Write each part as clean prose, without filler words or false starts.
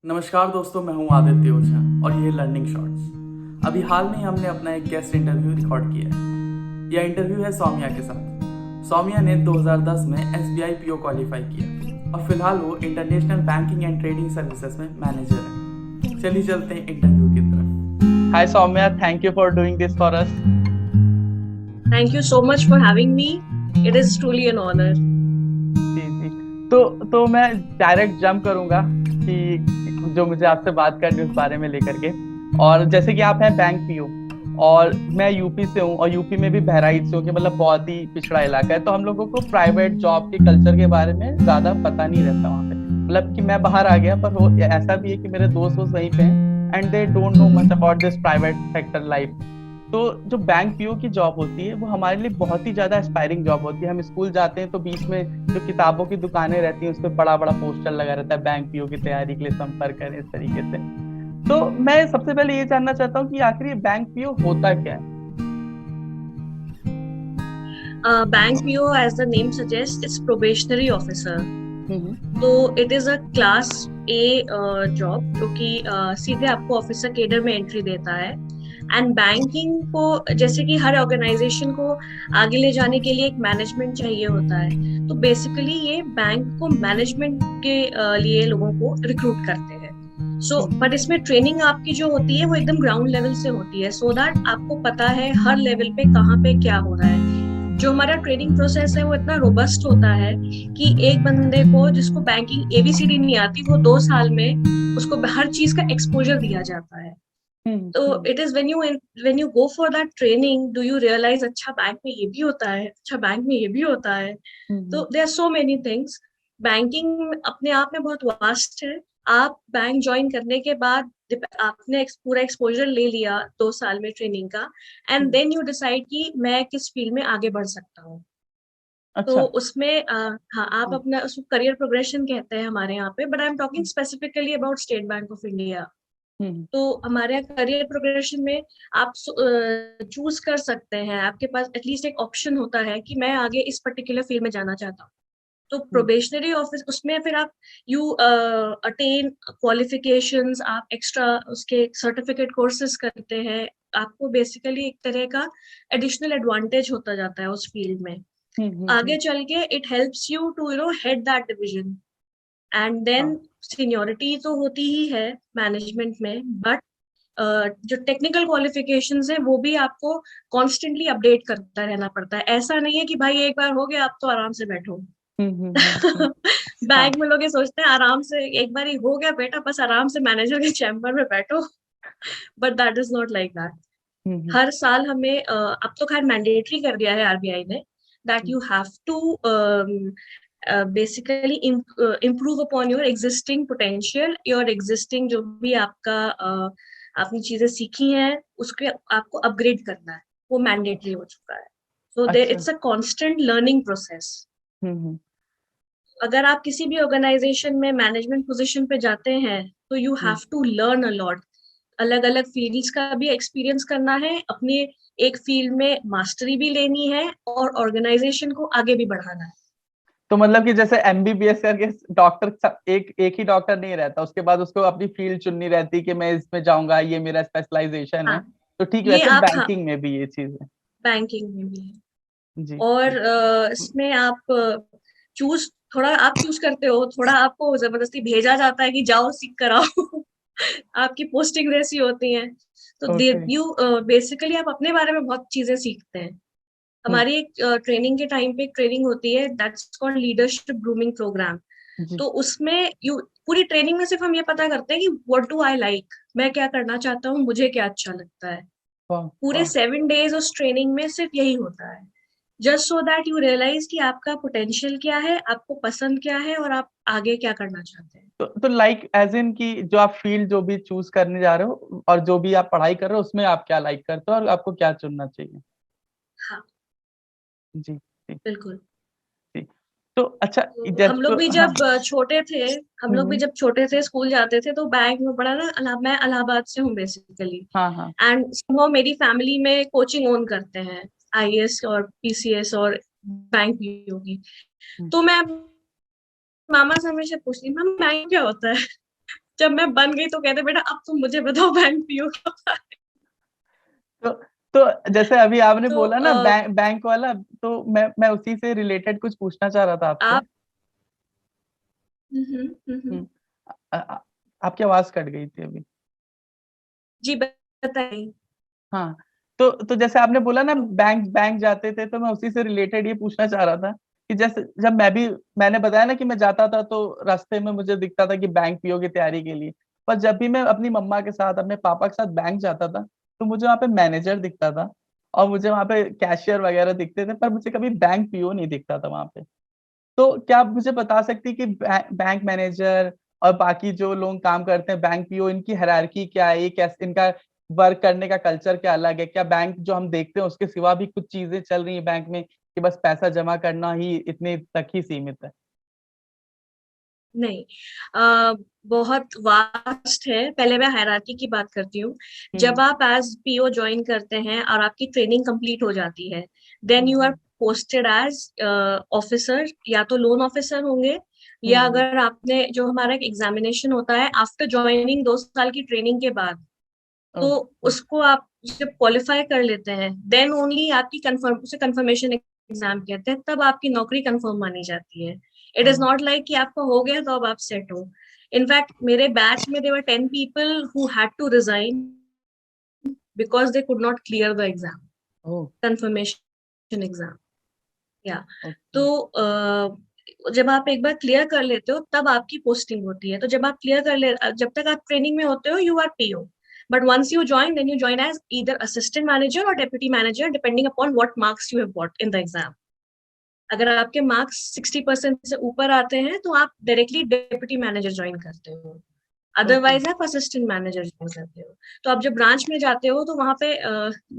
नमस्कार दोस्तों, मैं हूं आदित्य ओझा और ये लर्निंग शॉर्ट्स। अभी हाल में ही हमने अपना एक गेस्ट इंटरव्यू रिकॉर्ड किया है। यह इंटरव्यू है सौम्या के साथ। सौम्या ने 2010 में एसबीआई पीओ क्वालिफाई किया और फिलहाल वो international banking and trading services में मैनेजर है। चलिए चलते हैं इंटरव्यू की तरफ। Hi Saumya, thank you for doing this for us. Thank you so much for having me. It is truly an honor. जी जी। तो मैं डायरेक्ट जंप करूंगा कि जो मुझे आपसे बात करनी है उस बारे में लेकर के। और जैसे कि आप हैं बैंक पीओ और मैं यूपी से हूँ और यूपी में भी बहराइच से हूँ कि मतलब बहुत ही पिछड़ा इलाका है, तो हम लोगों को प्राइवेट जॉब के कल्चर के बारे में ज्यादा पता नहीं रहता वहाँ पे। मतलब कि मैं बाहर आ गया, पर वो ऐसा भी है कि मेरे दोस्त वोस्त वहीं पे हैं and they don't know much about this private sector life. तो जो बैंक पीओ की जॉब होती है वो हमारे लिए बहुत ही ज्यादा एस्पायरिंग जॉब होती है। हम स्कूल जाते हैं तो बीच में जो किताबों की दुकानें रहती हैं उस पर बड़ा बड़ा पोस्टर लगा रहता है, बैंक पीओ की तैयारी के लिए संपर्क करें, इस तरीके से। तो मैं सबसे पहले ये जानना चाहता हूँ कि आखिर ये बैंक पीओ होता क्या है। Bank PO, as the name suggests, it's probationary officer. हम्म। तो it is a class A job जो कि सीधे आपको ऑफिसर केडर में एंट्री देता है। एंड बैंकिंग को, जैसे कि हर ऑर्गेनाइजेशन को आगे ले जाने के लिए एक मैनेजमेंट चाहिए होता है, तो बेसिकली ये बैंक को मैनेजमेंट के लिए लोगों को रिक्रूट करते हैं। सो बट इसमें ट्रेनिंग आपकी जो होती है वो एकदम ग्राउंड लेवल से होती है, सो दैट आपको पता है हर लेवल पे कहाँ पे क्या हो रहा है। जो हमारा ट्रेनिंग प्रोसेस है वो इतना रोबस्ट होता है कि एक बंदे को जिसको बैंकिंग एबीसीडी नहीं आती, वो 2 साल में उसको हर चीज का एक्सपोजर दिया जाता है। हम्म। तो hmm. It is when you go for that training do you realise, अच्छा बैंक में ये भी होता है, अच्छा बैंक में ये भी होता है। हम्म। तो there are so many things. Banking अपने आप में बहुत वास्ट है। आप बैंक ज्वाइन करने के बाद आपने पूरा एक्सपोजर ले लिया 2 साल में ट्रेनिंग का, and hmm. Then you decide कि मैं किस फील्ड में आगे बढ़ सकता हूँ। तो अच्छा। उसमें हाँ, आप हम्म। अपना उसको करियर प्रोग्रेशन कहते हैं हमारे यहाँ पे, but I am talking specifically about State Bank of India. Hmm. तो हमारे यहाँ करियर प्रोग्रेशन में आप चूज कर सकते हैं, आपके पास एटलीस्ट एक ऑप्शन होता है कि मैं आगे इस पर्टिकुलर फील्ड में जाना चाहता हूँ। तो हम्म। प्रोबेशनरी ऑफिस उसमें फिर आप यू अटेन क्वालिफिकेशंस, आप एक्स्ट्रा उसके सर्टिफिकेट कोर्सेज करते हैं। आपको बेसिकली एक तरह का एडिशनल एडवांटेज होता जाता है उस फील्ड में। हम्म। आगे चल के it helps you to head that division. And then हाँ। सीनियोरिटी तो होती ही है मैनेजमेंट में, बट जो टेक्निकल क्वालिफिकेशंस है वो भी आपको कॉन्स्टेंटली अपडेट करता रहना पड़ता है। ऐसा नहीं है कि भाई एक बार हो गया आप तो आराम से बैठो। हम्म। हाँ। बैंक में लोग ये सोचते हैं आराम से एक बार ही हो गया बेटा, बस आराम से मैनेजर के चैम्बर में बैठो। But that is not like that. Hmm. हर साल हमें अब तो खैर मैंडेटरी कर दिया है आरबीआई ने, that hmm. You have to basically improve upon your existing potential, your existing जो भी आपका आपने चीजें सीखी हैं उसके आपको अपग्रेड करना है। वो मैंडेटरी हो चुका है। सो देर अच्छा। It's a constant learning process. Hmm. अगर आप किसी भी ऑर्गेनाइजेशन में मैनेजमेंट पोजीशन पे जाते हैं तो you have hmm. To learn a lot. अलग अलग फील्ड्स का भी एक्सपीरियंस करना है, अपने एक फील्ड में मास्टरी भी लेनी है और ऑर्गेनाइजेशन को आगे भी बढ़ाना है। तो मतलब कि जैसे एमबीबीएस करके डॉक्टर एक एक ही डॉक्टर नहीं रहता, उसके बाद उसको अपनी फील्ड चुननी रहती है कि मैं इसमें जाऊंगा, ये मेरा स्पेशलाइजेशन है। हाँ, तो ठीक ये वैसे आप, हाँ, बैंकिंग में भी ये चीज है। बैंकिंग में भी है। जी और जी। इसमें आप चूज थोड़ा आप चूज करते हो, थोड़ा आपको जबरदस्ती भेजा जाता है कि जाओ सीख कर आओ। आपकी पोस्टिंग ऐसी होती है। तो ओके। यू बेसिकली आप अपने बारे में बहुत चीजें सीखते हैं। हम्म। हमारी एक ट्रेनिंग के टाइम पे एक ट्रेनिंग होती है, that's called leadership grooming programme. जी। तो उसमें यू पूरी ट्रेनिंग में सिर्फ हम ये पता करते हैं कि व्हाट डू आई लाइक, मैं क्या करना चाहता हूँ, मुझे क्या अच्छा लगता है। वाह पूरे वाह। 7 डेज उस ट्रेनिंग में सिर्फ यही होता है, just so that you realise कि आपका पोटेंशियल क्या है, आपको पसंद क्या है और आप आगे क्या करना चाहते हैं। तो लाइक एज इन की जो आप फील्ड जो भी चूज करने जा रहे हो और जो भी आप पढ़ाई कर रहे हो उसमें आप क्या लाइक करते हो और आपको क्या चुनना चाहिए। हाँ, जी जी बिल्कुल। जी। तो अच्छा। तो हम लोग जब भी हाँ। जब छोटे थे, हम लोग भी हम्म। जब छोटे थे स्कूल जाते थे तो बैंक में पढ़ा ना, मैं इलाहाबाद से हूँ बेसिकली। हाँ हाँ। एंड वो मेरी फैमिली में कोचिंग ओन करते हैं, आईएएस और पीसीएस और बैंक पीओ की। हम्म। तो मैं मामा से हमेशा पूछती, मामा बैंक क्या होता है? जब मैं बन गई तो कहते बेटा अब तुम मुझे बताओ बैंक पीओ का। तो तो जैसे अभी आपने तो बोला ना बैंक बैंक वाला, तो मैं उसी से रिलेटेड कुछ पूछना चाह रहा था आपसे। आप हम्म, हम्म, हम्म, आपकी आवाज कट गई थी अभी। जी बताइए। हाँ, तो जैसे आपने बोला ना बैंक बैंक जाते थे, तो मैं उसी से रिलेटेड ये पूछना चाह रहा था कि जैसे जब मैंने बताया ना कि मैं जाता था तो रास्ते में मुझे दिखता था कि बैंक पीओ की तैयारी के लिए। पर जब भी मैं अपनी मम्मा के साथ, अपने पापा के साथ बैंक जाता था, तो मुझे वहाँ पे मैनेजर दिखता था और मुझे वहाँ पे कैशियर वगैरह दिखते थे, पर मुझे कभी बैंक पीओ नहीं दिखता था वहाँ पे। तो क्या आप मुझे बता सकती कि बैंक मैनेजर और बाकी जो लोग काम करते हैं बैंक पीओ, इनकी हायरार्की क्या है, ये कैसे इनका वर्क करने का कल्चर क्या अलग है? क्या बैंक जो हम देखते हैं उसके सिवा भी कुछ चीजें चल रही है बैंक में, कि बस पैसा जमा करना ही इतने तक ही सीमित है? नहीं, अ, बहुत वास्ट है। पहले मैं हायरार्की की बात करती हूँ। हम्म जब आप एज पीओ ज्वाइन करते हैं और आपकी ट्रेनिंग कंप्लीट हो जाती है, then you are hmm posted as officer, या तो लोन ऑफिसर होंगे, या हम्म अगर आपने जो हमारा एक एग्जामिनेशन होता है आफ्टर ज्वाइनिंग 2 साल की ट्रेनिंग के बाद, ओह, तो उसको आप जब क्वालिफाई कर लेते हैं देन ओनली आपकी कंफर्म, उसे कंफर्मेशन एग्जाम कहते हैं, तब आपकी नौकरी कंफर्म मानी जाती है। It is oh, not like कि आपका हो गया तो अब आप सेट हो। इनफैक्ट मेरे बैच में there were 10 people who had to resign because they could not clear the exam, oh, confirmation exam. या ओके, तो जब आप एक बार क्लियर कर लेते हो तब आपकी पोस्टिंग होती है। तो जब आप क्लियर कर ले, जब तक आप ट्रेनिंग में होते हो you are PO, but once you join then you join as either assistant manager or deputy manager depending upon what marks you have got in the exam. अगर आपके मार्क्स 60% से ऊपर आते हैं तो आप डायरेक्टली डेप्यूटी मैनेजर ज्वाइन करते हो, ओके, अदरवाइज आप असिस्टेंट मैनेजर ज्वाइन करते हो। तो आप जब ब्रांच में जाते हो तो वहां पे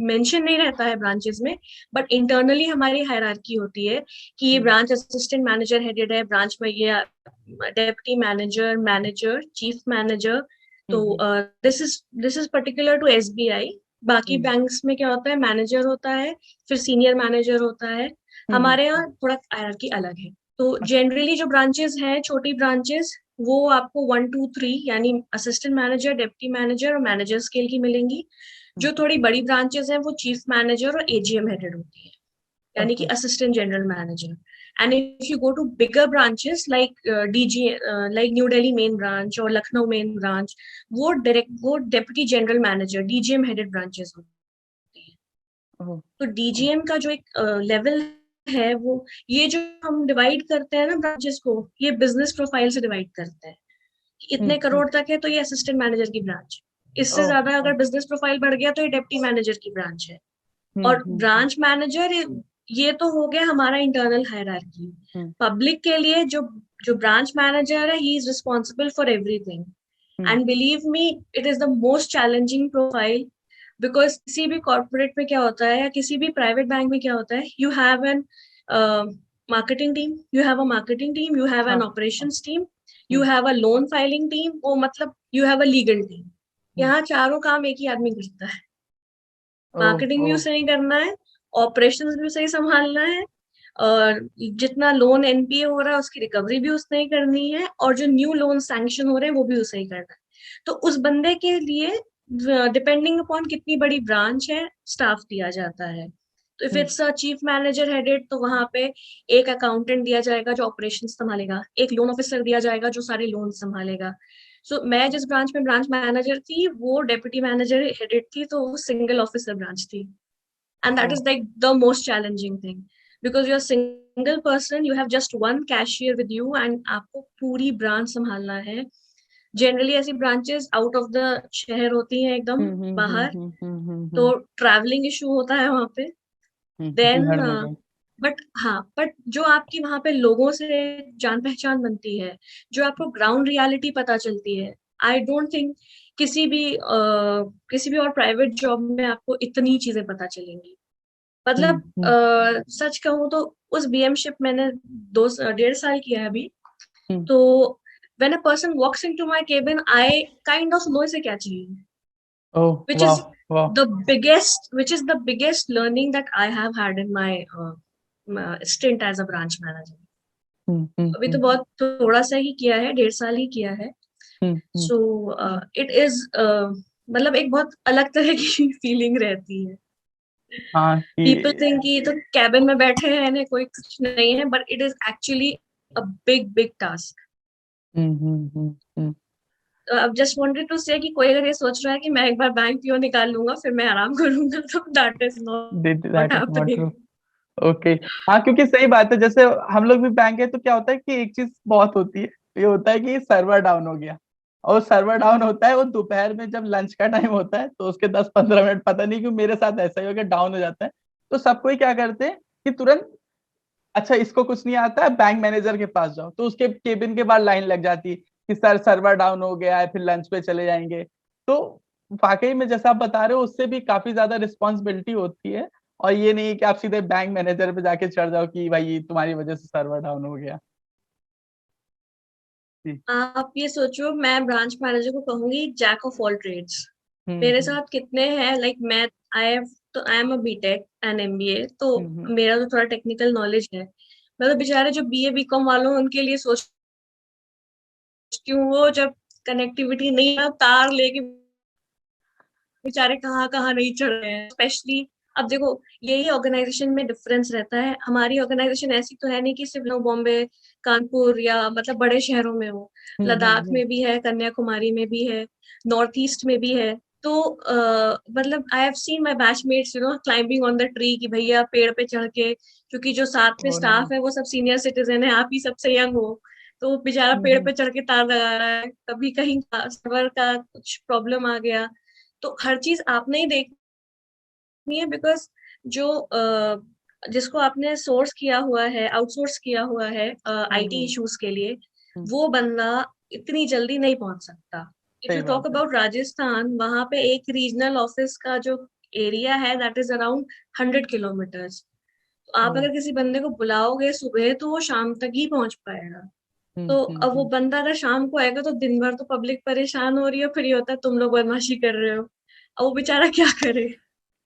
मेंशन नहीं रहता है ब्रांचेस में, बट इंटरनली हमारी हायरार्की होती है कि ये hmm branch assistant manager headed है, ब्रांच में ये deputy manager, manager, chief manager. तो hmm this is particular to SBI. बाकी हम्म बैंक्स में क्या होता है, मैनेजर होता है, फिर सीनियर मैनेजर होता है। हमारे हम्म, यहाँ थोड़ा हायरार्की अलग है। तो अच्छा, जनरली जो ब्रांचेस हैं, छोटी ब्रांचेस, वो आपको 1 2 3 यानी असिस्टेंट मैनेजर, डिप्टी मैनेजर और मैनेजर स्केल की मिलेंगी। जो हम्म, थोड़ी बड़ी ब्रांचेस हैं वो चीफ मैनेजर और एजीएम हेडेड होती है, यानी कि okay, assistant general manager. And if you go to bigger branches like DG, like new Delhi main branch और लखनऊ मेन ब्रांच, वो deputy general manager DGM headed branches होती है। ओह, तो ओह, डीजीएम का जो एक लेवल है वो, ये जो हम डिवाइड करते हैं ना ब्रांचेस को, ये बिजनेस प्रोफाइल से डिवाइड करते हैं। हम्म इतने हम्म, करोड़ तक है तो ये असिस्टेंट मैनेजर की ब्रांच, इससे ओह, ज्यादा ओह, अगर बिजनेस प्रोफाइल बढ़ गया तो ये डिप्टी मैनेजर की ब्रांच है। हम्म और हम्म हम्म ब्रांच मैनेजर, ये तो हो गया हमारा इंटरनल हायरार्की। हम्म पब्लिक के लिए जो जो ब्रांच मैनेजर है, he is responsible for everything. Hmm, and believe me, it is the most challenging profile. Because किसी भी कॉर्पोरेट में क्या होता है या किसी भी प्राइवेट बैंक में क्या होता है, you have an marketing team, you have a marketing team, you have हाँ एन हाँ, operations team, you hmm have a loan filing team, वो मतलब you have a legal team. Hmm, यहाँ चारों काम एक ही आदमी करता है। ओह, मार्केटिंग भी ओह, उसे ही करना है, ऑपरेशंस भी उसे ही संभालना है, और जितना लोन एनपीए हो रहा है उसकी रिकवरी भी उसने ही करनी है, और जो न्यू लोन सैंक्शन हो रहे हैं वो भी उसे ही करना है। तो उस बंदे के लिए डिपेंडिंग अपॉन कितनी बड़ी ब्रांच है, स्टाफ दिया जाता है। तो if hmm, it's a chief manager headed तो वहां पे एक अकाउंटेंट दिया जाएगा जो ऑपरेशन संभालेगा, एक लोन ऑफिसर दिया जाएगा जो सारे लोन संभालेगा। सो मैं जिस ब्रांच में ब्रांच मैनेजर थी वो डेप्यूटी मैनेजर हेडेड थी, तो वो सिंगल ऑफिसर ब्रांच थी। And that oh, is like the most challenging thing, because you are single person, you have just one cashier with you, and आपको पूरी branch संभालना है। जनरली ऐसी ब्रांचेस आउट ऑफ द शहर होती हैं, एकदम बाहर, तो ट्रैवलिंग इशू होता है वहां पे। देन भीड़ में कहीं। बट हाँ, बट जो आपकी वहां पे लोगों से जान पहचान बनती है, जो आपको ग्राउंड रियलिटी पता चलती है, आई डोंट थिंक किसी भी और प्राइवेट जॉब में आपको इतनी चीजें पता चलेंगी। मतलब हम्म सच कहूँ तो उस बीएमशिप मैंने 2 1.5 साल किया है अभी। हम्म, तो when a person walks into my cabin, I kind of know इसे क्या चाहिए, ओह, which वाह, is वाह, the biggest learning that I have had in my stint as a branch manager. हम्म हम्म अभी तो हम्म बहुत थोड़ा सा ही किया है, 1.5 साल ही किया है। हम्म। सो इट इज मतलब एक बहुत अलग तरह की फीलिंग रहती है। हाँ पीपल कि थिंक कि ये तो कैबिन में बैठे हैं ना, कोई कुछ नहीं है, but it is actually a big big task. Hmm. तो अब जस्ट वांटेड टू से कि कोई अगर ये सोच रहा है कि मैं एक बार बैंक पीओ निकाल लूंगा फिर मैं आराम करूंगा, तो that is not that is not true. Happening. Okay. हाँ क्योंकि सही बात है, जैसे हम लोग भी बैंक है तो क्या होता है कि एक चीज बहुत होती है, ये होता है कि सर्वर डाउन हो गया। और सर्वर डाउन होता है वो दोपहर में जब लंच का टाइम होता है, तो उसके 10-15 मिनट पता नहीं क्यों मेरे साथ ऐसा ही हो गया, डाउन हो जाता है। तो सब कोई क्या करते हैं कि तुरंत, अच्छा इसको कुछ नहीं आता है, बैंक मैनेजर के पास जाओ, तो उसके केबिन के बाहर लाइन लग जाती है कि सर सर्वर डाउन हो गया है, फिर लंच पे चले जाएंगे। तो वाकई में जैसा आप बता रहे हो, उससे भी काफी ज्यादा रिस्पॉन्सिबिलिटी होती है। और ये नहीं है कि आप सीधे बैंक मैनेजर पे जाके चढ़ जाओ कि भाई तुम्हारी वजह से सर्वर डाउन हो गया। जी। आप ये सोचो, मैं ब्रांच मैनेजर को कहूंगी jack of all trades. Hmm मेरे हम्म साथ कितने हैं, लाइक मैं I am a BTech and MBA, तो हम्म मेरा तो थोड़ा टेक्निकल नॉलेज है। मैं तो बेचारे जो बीए बीकॉम वालों हैं उनके लिए सोचती हूँ, वो जब कनेक्टिविटी नहीं है, तार लेके बेचारे कहाँ कहाँ नहीं चढ़ रहे हैं, स्पेशली। अब देखो, यही ऑर्गेनाइजेशन में डिफरेंस रहता है। हमारी ऑर्गेनाइजेशन ऐसी तो है नहीं कि सिर्फ बॉम्बे, कानपुर या मतलब बड़े शहरों में हो। लद्दाख हम्म। में भी है, कन्याकुमारी में भी है, नॉर्थ ईस्ट में भी है। तो मतलब I have seen my batchmates climbing on the tree, कि भैया पेड़ पे चढ़ के, क्योंकि जो साथ में ओ नो। स्टाफ है वो सब सीनियर सिटीजन है, आप ही सबसे यंग हो, तो वो बेचारा पेड़ हम्म पे चढ़ के तार लगा रहा है, कभी कहीं सर्वर का कुछ प्रॉब्लम आ गया। तो हर चीज आपने ही देखनी है, बिकॉज जो जिसको आपने सोर्स किया हुआ है, आउटसोर्स किया हुआ है आईटी हम्म इश्यूज के लिए, हम्म। वो बंदा इतनी जल्दी नहीं पहुंच सकता। इफ सही यू टॉक बात है। अबाउट राजस्थान, वहां पे एक रीजनल ऑफिस का जो एरिया है दैट इज अराउंड 100 किलोमीटर्स। तो ओ। आप अगर किसी बंदे को बुलाओगे सुबह तो वो शाम तक ही पहुंच पाएगा। तो अब वो हम्म। बंदा अगर शाम को आएगा तो दिन भर तो पब्लिक परेशान हो रही है, फिर ये होता है तुम लोग बदमाशी कर रहे हो। अब वो बेचारा क्या करे।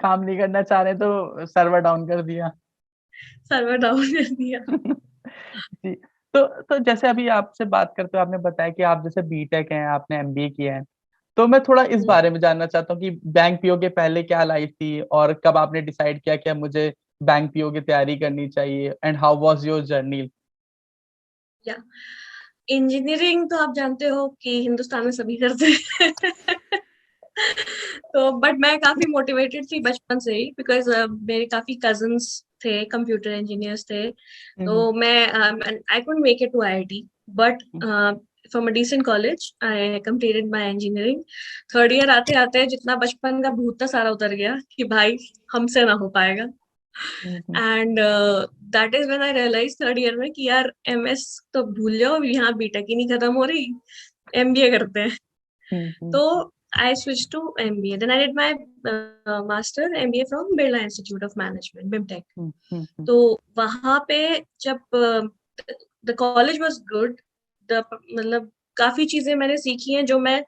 काम नहीं करना चाह रहे तो सर्वर डाउन कर दिया। सर्वर डाउन कर दिया। जी। तो जैसे अभी आपसे बात करते हो, आपने बताया कि आप जैसे बीटेक हैं, आपने एमबीए किया है। तो मैं थोड़ा इस हम्म। बारे में जानना चाहता हूँ कि बैंक पीओ के पहले क्या लाइफ थी, और कब आपने डिसाइड किया कि अब मुझे बैंक पीओ की तैयारी करनी चाहिए, and how was your journey. या इंजीनियरिंग तो आप जानते हो कि हिंदुस्तान में सभी करते हैं। तो बट मैं काफी मोटिवेटेड थी बचपन से ही, बिकॉज मेरे काफी कजन्स थे, कंप्यूटर इंजीनियर्स थे। हम्म तो मैं I couldn't make it to IIT, but from a decent college I completed my engineering. Third year आते आते जितना बचपन का भूत था सारा उतर गया कि भाई हमसे ना हो पाएगा। Hmm and that is when I realise third year में कि यार एमएस तो भूल जाओ, यहाँ बीटेक ही नहीं खत्म हो रही, एमबीए करते हैं। हम्म तो I switch to MBA, then I did my master MBA from Birla Institute of Management, BIMTECH. Hmm तो वहां पे जब the college was good, the मतलब काफी चीजें मैंने सीखी हैं जो मैं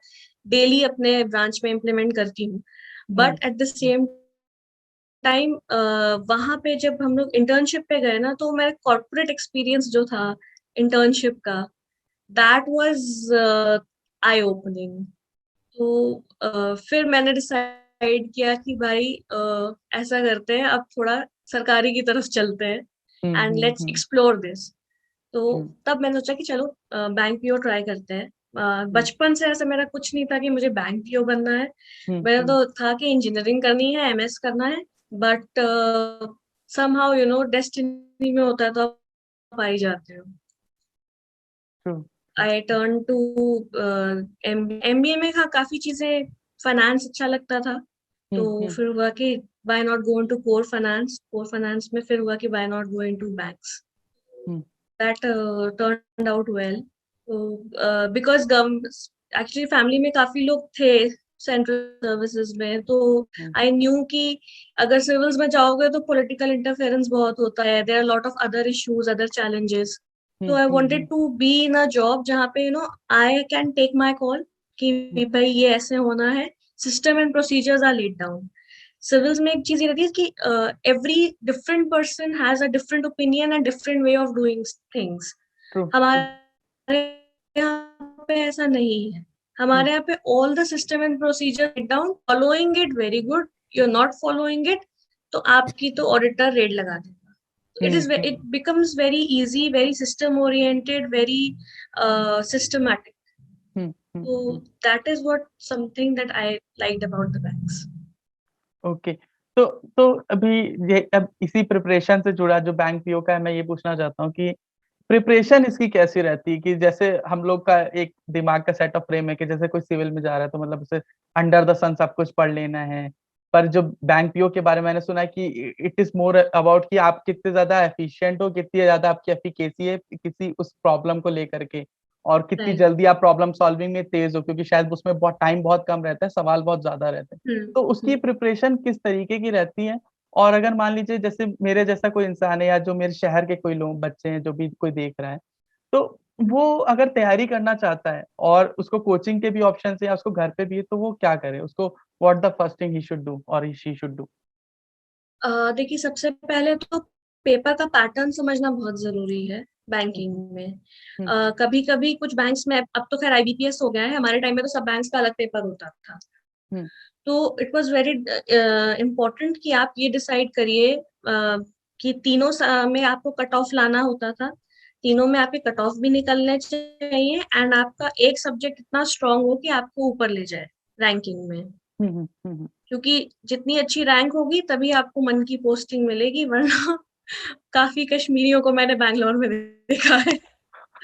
डेली अपने ब्रांच में इम्प्लीमेंट करती हूँ। Hmm but at the same time वहां पे जब हम लोग इंटर्नशिप पे गए ना, तो मेरा कॉर्पोरेट एक्सपीरियंस जो था इंटर्नशिप का, दैट वाज आई ओपनिंग। तो फिर मैंने डिसाइड किया कि भाई ऐसा करते हैं, अब थोड़ा सरकारी की तरफ चलते हैं and let's hmm explore this. तो हम्म तब मैंने सोचा कि चलो बैंक पीओ ट्राई करते हैं। हम्म बचपन से ऐसा मेरा कुछ नहीं था कि मुझे बैंक पीओ बनना है। मेरा हम्म। तो था कि इंजीनियरिंग करनी है, एमएस करना है। बट समहाउ डेस्टिनी में होता है तो आप आ ही जाते हो। True. I turn to MBA में, हाँ काफी चीजें, फाइनेंस अच्छा लगता था। तो हम्म। फिर हुआ कि why not go into core finance, core finance में फिर हुआ कि why not go into banks. Hmm that turned out well. तो बिकॉज एक्चुअली फैमिली में काफी लोग थे सेंट्रल सर्विसेज में, तो हम्म आई न्यू कि अगर सिविल्स में जाओगे तो पॉलिटिकल इंटरफेरेंस बहुत होता है, there are lot of other issues, other challenges. तो I wanted hmm. To be in a job जहाँ पे I can take my call कि भाई ये ऐसे होना है, system and procedures are laid down. Civils में एक चीज ये रहती है कि every different person has a different opinion and different way of doing things. True. हमारे यहाँ पे ऐसा नहीं है। हम्म, हमारे यहाँ पे all the system and procedure down, following it very good, you are not following it तो आपकी तो ऑडिटर रेड लगा देगा। It hmm, becomes very easy, very system oriented, very systematic. Hmm, So that is what something that I liked about the banks. Okay. तो अभी ये अब इसी प्रिपरेशन से जुड़ा जो बैंक पीओ का है, मैं ये पूछना चाहता हूँ कि प्रिपरेशन इसकी कैसी रहती है? कि जैसे हम लोग का एक दिमाग का सेट ऑफ फ्रेम है कि जैसे कोई सिविल में जा रहा है तो मतलब उसे अंडर द सन सब कुछ पढ़ लेना है। पर जो बैंक पीओ के बारे में मैंने सुना है कि इट इज मोर अबाउट कि आप कितने ज्यादा एफिशिएंट हो, कितनी ज्यादा आपकी एफिकेसी है किसी उस प्रॉब्लम को लेकर के, और कितनी Right. जल्दी आप प्रॉब्लम सॉल्विंग में तेज हो, क्योंकि शायद उसमें बहुत टाइम बहुत कम रहता है, सवाल बहुत ज्यादा रहते हैं। Hmm. तो उसकी Hmm. प्रिपरेशन किस तरीके की रहती है? और अगर मान लीजिए जैसे मेरे जैसा कोई इंसान है या जो मेरे शहर के कोई लोग बच्चे हैं जो भी कोई देख रहा है, तो वो अगर तैयारी करना चाहता है और उसको कोचिंग के भी ऑप्शन है या उसको घर पे भी है, तो वो क्या करे? उसको what the first thing he should do और शी शुड डू? देखिए सबसे पहले तो पेपर का पैटर्न समझना बहुत जरूरी है बैंकिंग में। हम्म, कभी कभी कुछ बैंक्स में, अब तो खैर आईबीपीएस हो गया है, हमारे टाइम में तो सब बैंक्स का अलग पेपर होता था। हम्म, तो इट वाज वेरी इम्पोर्टेंट कि आप ये डिसाइड करिए कि तीनों में आपको कट ऑफ लाना होता था, तीनों में आपके कट ऑफ भी निकलने चाहिए, एंड आपका एक सब्जेक्ट इतना स्ट्रांग हो कि आपको ऊपर ले जाए रैंकिंग में। हम्म, हम्म, हम्म, क्योंकि जितनी अच्छी रैंक होगी तभी आपको मन की पोस्टिंग मिलेगी, वरना काफी कश्मीरियों को मैंने बैंगलोर में देखा है।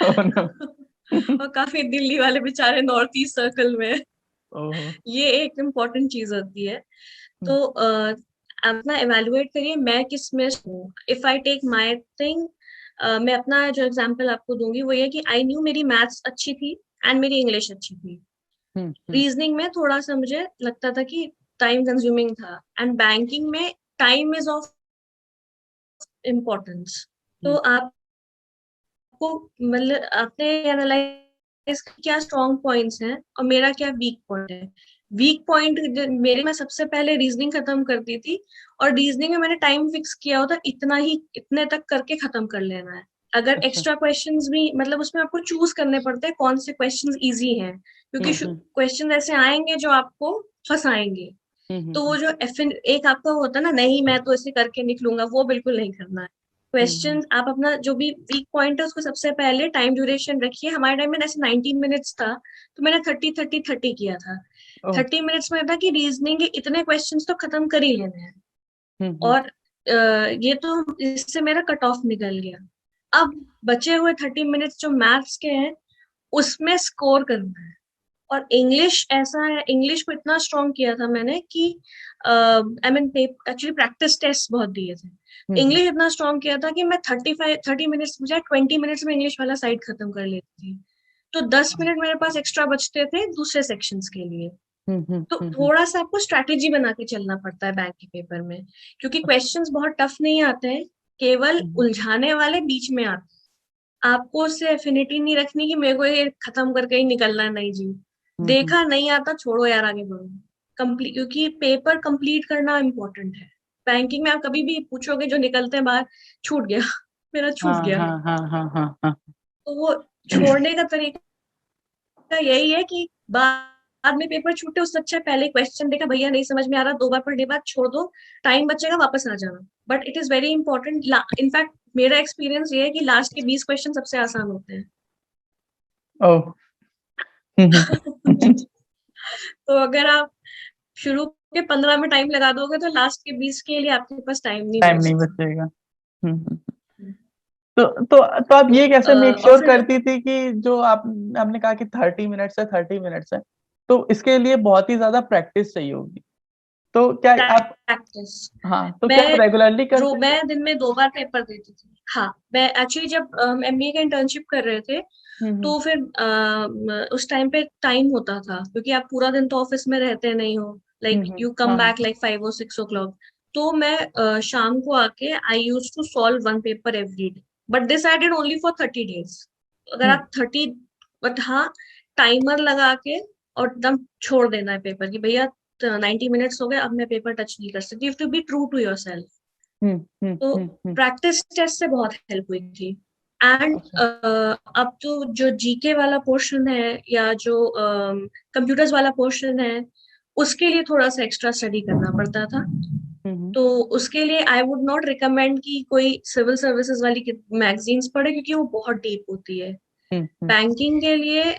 oh no. और काफी दिल्ली वाले बेचारे नॉर्थ ईस्ट सर्कल में। ओह, ये एक इम्पोर्टेंट चीज होती है। हम्म, तो अपना एवेलुएट करिए मैं किस में हूँ। If I take my thing, मैं अपना जो एग्जांपल आपको दूंगी वो ये कि आई न्यू मेरी मैथ्स अच्छी थी एंड मेरी इंग्लिश अच्छी थी। हम्म, रीजनिंग में थोड़ा सा मुझे लगता था कि टाइम कंज्यूमिंग था, एंड बैंकिंग में टाइम इज ऑफ इम्पोर्टेंस। तो हम्म, आपको मतलब आपने एनालाइज क्या स्ट्रॉन्ग पॉइंट्स हैं और मेरा क्या वीक पॉइंट है। वीक पॉइंट मेरे, मैं सबसे पहले रीजनिंग खत्म करती थी, और रीजनिंग में मैंने टाइम फिक्स किया होता इतना ही, इतने तक करके खत्म कर लेना है। अगर अच्छा, एक्स्ट्रा क्वेश्चंस भी, मतलब उसमें आपको चूज करने पड़ते हैं कौन से क्वेश्चंस इजी हैं, क्योंकि हम्म, हम्म, क्वेश्चन ऐसे आएंगे जो आपको फंसाएंगे। हम्म, तो वो जो एक आपका होता है ना, नहीं मैं तो ऐसे करके निकलूंगा, वो बिल्कुल नहीं करना है। हम्म, क्वेश्चन आप अपना जो भी वीक पॉइंट है उसको सबसे पहले टाइम ड्यूरेशन रखिए। हमारे टाइम में जैसे 19 मिनट्स था, तो मैंने 30 30 30 किया था। ओह, 30 मिनट्स में था कि रीजनिंग के इतने क्वेश्चंस तो खत्म कर ही लेने हैं। हम्म, और ये तो इससे मेरा कट ऑफ निकल गया। अब बचे हुए 30 मिनट्स जो मैथ्स के हैं उसमें स्कोर करना है। और इंग्लिश ऐसा है, इंग्लिश को इतना स्ट्रॉन्ग किया था मैंने कि I mean actually practice test बहुत दिए थे। हम्म, इंग्लिश इतना स्ट्रॉन्ग किया था कि मैं 30 मिनट्स बजाय 20 मिनट्स में इंग्लिश वाला साइड खत्म कर लेती थी। तो 10 मिनट मेरे पास एक्स्ट्रा बचते थे दूसरे सेक्शंस के लिए। हम्म, हम्म, तो हम्म, थोड़ा सा आपको स्ट्रैटेजी बना के चलना पड़ता है बैंक के पेपर में, क्योंकि क्वेश्चंस बहुत टफ नहीं आते हैं, केवल हम्म, उलझाने वाले बीच में आते हैं। आपको उससे एफिनिटी नहीं रखनी कि मेरे को ये खत्म करके ही निकलना है, नहीं जी। हम्म, देखा नहीं आता, छोड़ो यार, आगे बढ़ो। कंप्लीट, क्योंकि पेपर कंप्लीट करना इम्पोर्टेंट है। बैंकिंग में आप कभी भी पूछोगे जो निकलते हैं बाहर, छूट गया मेरा, छूट हाँ, गया। हाँ, हाँ, हाँ, हाँ, हाँ, तो वो छोड़ने का तरीका यही है कि बाद में पेपर छूटे उससे अच्छा है पहले क्वेश्चन देखा, भैया नहीं समझ में आ रहा, 2 बार पढ़ने बाद छोड़ दो, टाइम बचेगा, वापस आ जाना। But it is very important. In fact मेरा एक्सपीरियंस ये है कि लास्ट के 20 क्वेश्चन सबसे आसान होते हैं। ओह, हम्म, तो अगर आप शुरू के 15 में टाइम लगा दोगे तो लास्ट के 20 के लिए आपके पास टाइम नहीं टाइम नहीं बचता। बचेगा। हम्म, तो आप तो ये कैसे मेक और श्योर फिर करती थी कि जो आपने कहा कि 30 मिनट्स है, 30 मिनट्स है, तो इसके लिए बहुत ही ज्यादा प्रैक्टिस चाहिए होगी, तो क्या आप, प्रैक्टिस, हाँ, तो क्या आप मैं रेगुलरली रो करते थे? मैं दिन में 2 बार पेपर देती थी। हाँ, मैं एक्चुअली जब एमबीए का इंटर्नशिप कर रहे थे, हम्म, तो फिर उस टाइम पे टाइम होता था, क्योंकि आप पूरा दिन तो ऑफिस में रहते नहीं हो, लाइक यू कम हाँ, बैक लाइक 5 or 6 o'clock। तो मैं शाम को आके I use to solve one paper every day, but this I did only for 30 days. अगर हम्म, आप 30, बट हाँ, टाइमर लगा के और एकदम छोड़ देना है पेपर, कि भैया 90 मिनट्स हो गए, अब मैं पेपर टच नहीं कर सकती। You to be true to yourself. Hmm, hmm, तो हम्म, प्रैक्टिस टेस्ट से बहुत हेल्प हुई थी। एंड अच्छा। अब तो जो जीके वाला पोर्शन है या जो कंप्यूटर्स वाला पोर्शन है, उसके लिए थोड़ा सा एक्स्ट्रा स्टडी करना पड़ता था। हम्म। तो उसके लिए आई वुड नॉट रिकमेंड कि कोई सिविल सर्विसेज वाली मैगजीन्स पढ़े, क्योंकि वो बहुत डीप होती है। हम्म। बैंकिंग के लिए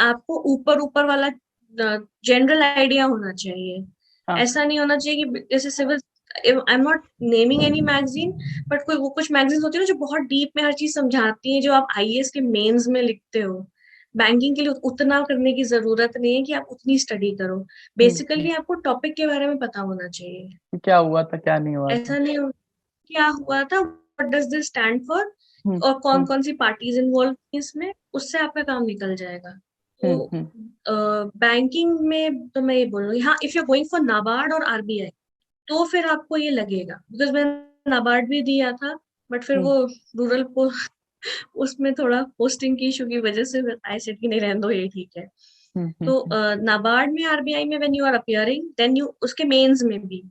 आपको ऊपर ऊपर वाला जनरल आइडिया होना चाहिए। हाँ। ऐसा नहीं होना चाहिए कि जैसे civil, I am not naming any magazine, but कोई वो कुछ मैगजीन होती है ना जो बहुत डीप में हर चीज समझाती हैं, जो आप आईएएस के मेंस में लिखते हो। बैंकिंग के लिए उतना करने की जरूरत नहीं है कि आप उतनी स्टडी करो। हम्म। बेसिकली आपको टॉपिक के बारे में पता होना चाहिए। कि क्या हुआ था क्या नहीं हुआ था। ऐसा नहीं हो क्या हुआ था, what does this stand for, hmm. और कौन हम्म। कौन सी पार्टीज इन्वॉल्व इसमें, उससे आपका काम निकल जाएगा। तो हम्म। बैंकिंग में तो मैं ये बोलूंगी, हाँ, if you going for NABARD और आरबीआई, तो फिर आपको ये लगेगा, बिकॉज मैंने नाबार्ड भी दिया था, बट फिर हम्म। वो रूरल उसमें थोड़ा पोस्टिंग की इशू की वजह से आई सेड कि नहीं, रहने दो, ये ठीक है। हम्म। तो नाबार्ड में, आरबीआई में when you are appearing, then you उसके मेंस में भी,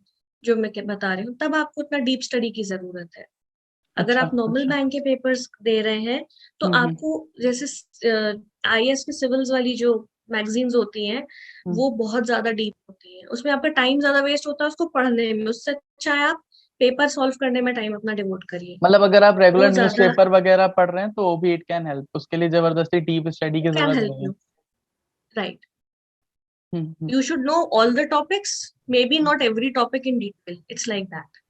जो मैं बता रही हूँ, तब आपको उतना डीप स्टडी की जरूरत है। अगर अच्छा आप नॉर्मल अच्छा। बैंक के पेपर्स दे रहे हैं, तो हम्म। आपको जैसे आईएएस के सिविल्स वाली जो मैगजीन्स होती हैं, हम्म। वो बहुत ज्यादा डीप होती है, उसमें आपका टाइम ज्यादा वेस्ट होता है उसको पढ़ने में। उससे अच्छा है आप पेपर सॉल्व करने में टाइम अपना डिवोट करिए। मतलब अगर आप रेगुलर वो ज्यादा न्यूज़पेपर वगैरह पढ़ रहे हैं तो वो भी इट कैन हेल्प, उसके लिए जबरदस्ती डीप स्टडी की कैन जरूरत हेल्प नहीं है। You, right. Hmm. You should know all the topics, maybe not every topic in detail. It's like that.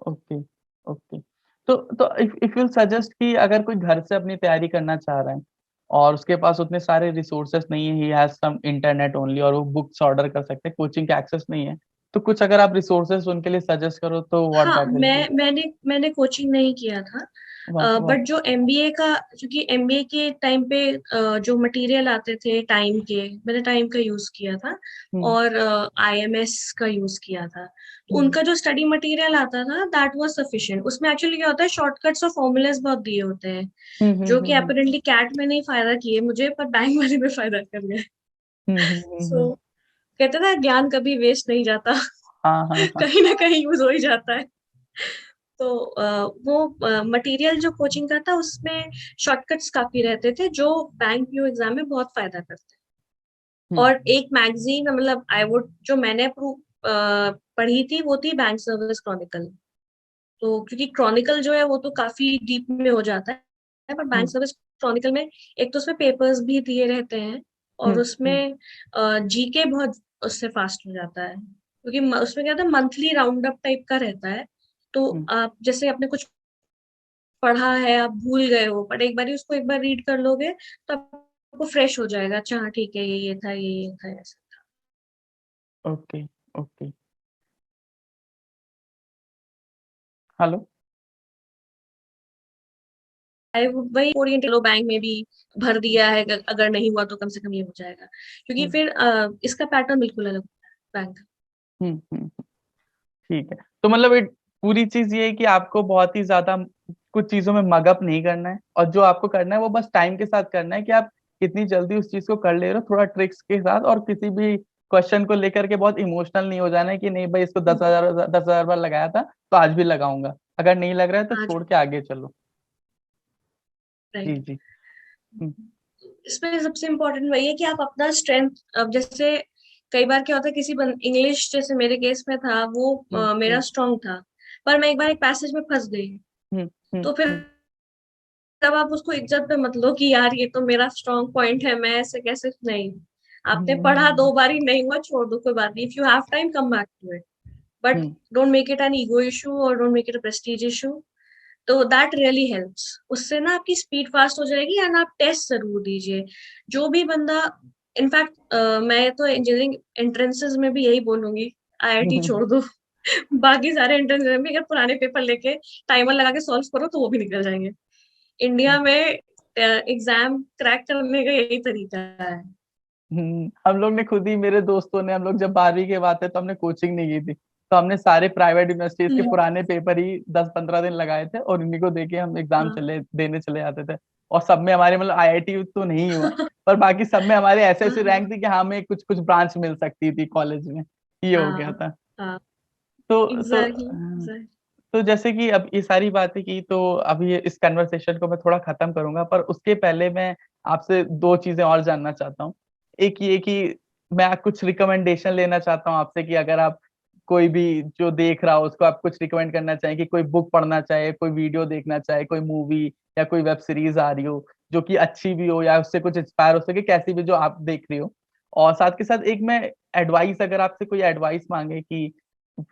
Okay okay. तो इफ यू सजेस्ट कि अगर कोई घर से अपनी तैयारी करना चाह रहा है और उसके पास उतने सारे रिसोर्सेस नहीं है, he has some internet only, और वो बुक्स ऑर्डर कर सकते हैं, कोचिंग का एक्सेस नहीं है, तो कुछ अगर आप रिसोर्सेस उनके लिए सजेस्ट करो तो व्हाट हाँ, दैट विल बी। मैंने कोचिंग नहीं किया था, वाह वाह। बट जो एमबीए का, क्योंकि एमबीए के टाइम पे जो मटेरियल आते थे टाइम के, मैंने टाइम का यूज किया था, हम्म। और आईएमएस का यूज किया था। तो हम्म। उनका जो स्टडी मटेरियल आता था, दैट वाज सफिशिएंट। उसमें एक्चुअली क्या होता है, शॉर्टकट्स और फॉर्मूलाज बहुत दिए होते हैं, जो कि हम्म। अपरेंटली कैट में नहीं फायदा किए मुझे, पर बैंक वाले में फायदा कर गए। सो कहते हैं ना, ज्ञान कभी वेस्ट नहीं जाता। हाँ हाँ हाँ। कहीं ना कहीं यूज हो ही जाता है। तो वो मटेरियल जो कोचिंग का था, उसमें शॉर्टकट्स काफी रहते थे, जो बैंक पीओ एग्जाम में बहुत फायदा करते हैं। हम्म। और एक मैगजीन, मतलब आई वुड, जो मैंने पढ़ी थी, वो थी बैंक सर्विस क्रॉनिकल। तो क्योंकि क्रॉनिकल जो है वो तो काफी डीप में हो जाता है, पर बैंक हम्म। सर्विस क्रॉनिकल में एक तो उसमें पेपर्स भी दिए रहते हैं, और हम्म। उसमें जीके बहुत उससे फास्ट हो जाता है, क्योंकि उसमें क्या होता है, मंथली राउंड अप टाइप का रहता है। तो हम्म। आप जैसे अपने कुछ पढ़ा है, आप भूल गए हो, पर एक बार उसको एक बार रीड कर लोगे, तो आपको फ्रेश हो जाएगा। अच्छा हाँ, ठीक है, ये था, ये था, ऐसा था। Okay okay. Hello. I would वही ओरिएंटेड लो, बैंक में भी भर दिया है, अगर नहीं हुआ तो कम से कम ये हो जाएगा, क्योंकि हम्म। फिर इसका पैटर्न बिल्कुल अलग होता है बैंक। हम्म। ठीक है। तो मतलब एक पूरी चीज ये है कि आपको बहुत ही ज्यादा कुछ चीजों में मगअप नहीं करना है, और जो आपको करना है वो बस टाइम के साथ करना है कि आप कितनी जल्दी उस चीज को कर ले रहे हो, थोड़ा ट्रिक्स के साथ, और किसी भी क्वेश्चन को लेकर के बहुत इमोशनल नहीं हो जाना है कि नहीं भाई इसको 10,000 बार लगाया था तो आज भी लगाऊंगा, अगर नहीं लग रहा है तो आज, छोड़ के आगे चलो। जी राइट। जी। हम्म। इसमें सबसे इम्पोर्टेंट वही है कि आप अपना स्ट्रेंथ, अब जैसे कई बार क्या होता है, किसी इंग्लिश जैसे मेरे केस में था, वो हम्म। मेरा स्ट्रांग था, पर मैं एक बार एक पैसेज में फंस गई। हम्म। तो फिर तब आप उसको इज्जत पे मत लो कि यार ये तो मेरा स्ट्रांग पॉइंट है, मैं ऐसे कैसे, नहीं। आपने पढ़ा, हम्म। 2 बार ही नहीं हुआ, छोड़ दो, कोई बात नहीं, if you have time come back to it, but hmm. Don't make it an ego issue, और don't make it a prestige issue. तो दैट रियली हेल्प्स। उससे ना आपकी स्पीड फास्ट हो जाएगी, एंड आप टेस्ट जरूर दीजिए। जो भी बंदा, इनफैक्ट मैं तो इंजीनियरिंग एंट्रेंसेस में भी यही बोलूंगी, आईआईटी छोड़ दो। बाकी सारे एंट्रेंस में भी अगर पुराने पेपर लेके टाइमर लगा के सॉल्व करो, तो वो भी निकल जाएंगे। इंडिया में एग्जाम क्रैक करने का यही तरीका है। हम लोग ने खुद ही, मेरे दोस्तों ने, हम लोग जब 12वीं के बाद थे तो हमने कोचिंग नहीं की थी, तो हमने सारे प्राइवेट यूनिवर्सिटीज के हम्म, पुराने पेपर ही 10-15 दिन लगाए थे और उन्हीं को देके हम एग्जाम हाँ। चले देने चले जाते थे। और सब में हमारे, मतलब आईआईटी तो नहीं हुआ, पर बाकी सब में हमारे ऐसे ऐसे हाँ, रैंक थी कि हाँ, हमें कुछ कुछ ब्रांच मिल सकती थी कॉलेज में, ये हो गया हाँ, था। हाँ, तो एग्जैक्टली, तो एग्जैक्टली। तो जैसे कि अब ये सारी बातें की, तो अभी इस कन्वर्सेशन को मैं थोड़ा खत्म करूंगा, पर उसके पहले मैं आपसे दो चीजें और जानना चाहता हूँ। एक ये कि मैं कुछ रिकमेंडेशन लेना चाहता हूँ आपसे, कि अगर आप कोई भी जो देख रहा हो उसको आप कुछ रिकमेंड करना चाहें, कि कोई बुक पढ़ना चाहे, कोई वीडियो देखना चाहे, कोई मूवी या कोई वेब सीरीज आ रही हो जो कि अच्छी भी हो, या उससे कुछ इंस्पायर हो सके, कैसी भी जो आप देख रही हो। और साथ के साथ एक मैं एडवाइस, अगर आपसे कोई एडवाइस मांगे कि